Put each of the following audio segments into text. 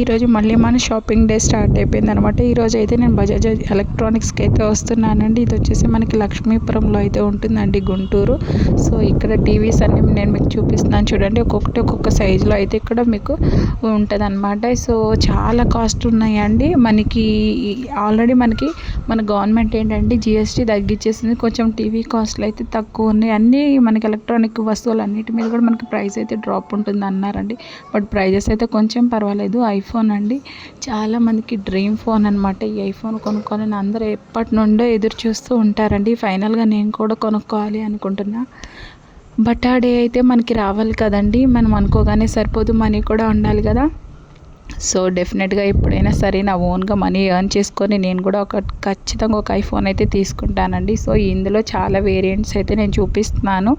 ఈరోజు మళ్ళీ మన షాపింగ్ డే స్టార్ట్ అయిపోయింది అనమాట. ఈరోజు అయితే నేను బజాజ్ ఎలక్ట్రానిక్స్కి అయితే వస్తున్నానండి. ఇది వచ్చేసి మనకి లక్ష్మీపురంలో అయితే ఉంటుందండి, గుంటూరు. సో ఇక్కడ టీవీస్ అన్ని నేను మీకు చూపిస్తున్నాను చూడండి. ఒక్కొక్క సైజులో అయితే ఇక్కడ మీకు ఉంటుంది అనమాట. సో చాలా కాస్ట్ ఉన్నాయండి. మనకి ఆల్రెడీ మన గవర్నమెంట్ ఏంటంటే జిఎస్టీ తగ్గించేసింది. కొంచెం టీవీ కాస్ట్లు అయితే తక్కువ ఉన్నాయి. అన్నీ మనకి ఎలక్ట్రానిక్ వస్తువులు అన్నిటి మీద కూడా మనకి ప్రైస్ అయితే డ్రాప్ ఉంటుంది అన్నారండి. బట్ ప్రైజెస్ అయితే కొంచెం పర్వాలేదు. ఐఫోన్ అండి, చాలామందికి డ్రీమ్ ఫోన్ అనమాట. ఈ ఐఫోన్ కొనుక్కోవాలని అందరూ ఎప్పటి నుండో ఎదురు చూస్తూ ఉంటారండి. ఫైనల్గా నేను కూడా కొనుక్కోవాలి అనుకుంటున్నా. బట్ ఆ డే అయితే మనకి రావాలి కదండి. మనం అనుకోగానే సరిపోదు, మనీ కూడా ఉండాలి కదా. సో డెఫినెట్గా ఎప్పుడైనా సరే నా ఓన్గా మనీ ఎర్న్ చేసుకొని నేను కూడా ఖచ్చితంగా ఒక ఐఫోన్ అయితే తీసుకుంటానండి. సో ఇందులో చాలా వేరియంట్స్ అయితే నేను చూపిస్తున్నాను.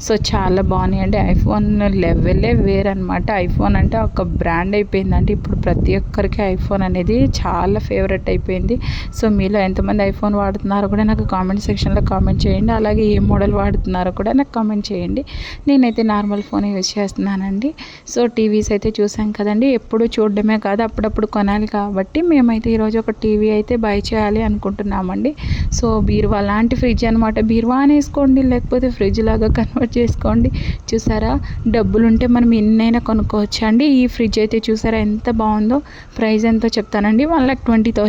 సో చాలా బాగున్నాయండి. ఐఫోన్ లెవెలే వేరనమాట. ఐఫోన్ అంటే ఒక బ్రాండ్ అయిపోయిందండి. ఇప్పుడు ప్రతి ఒక్కరికి ఐఫోన్ అనేది చాలా ఫేవరెట్ అయిపోయింది. సో మీలో ఎంతమంది ఐఫోన్ వాడుతున్నారో కూడా నాకు కామెంట్ సెక్షన్లో కామెంట్ చేయండి. అలాగే ఏ మోడల్ వాడుతున్నారో కూడా నాకు కామెంట్ చేయండి. నేనైతే నార్మల్ ఫోన్ యూజ్ చేస్తున్నానండి. సో టీవీస్ అయితే చూసాం కదండి. ఎప్పుడు చూడడమే కాదు, అప్పుడప్పుడు కొనాలి కాబట్టి మేమైతే ఈరోజు ఒక టీవీ అయితే బై చేయాలి అనుకుంటున్నామండి. సో బీరువా లాంటి ఫ్రిడ్జ్ అనమాట. బీరువా అనేసుకోండి, లేకపోతే ఫ్రిడ్జ్ లాగా కన్వర్ట్ చేసుకోండి. చూసారా, డబ్బులు ఉంటే మనం ఎన్నైనా కొనుక్కోవచ్చు అండి. ఈ ఫ్రిడ్జ్ అయితే చూసారా ఎంత బాగుందో. ప్రైస్ ఎంతో చెప్తానండి, 1,20,000.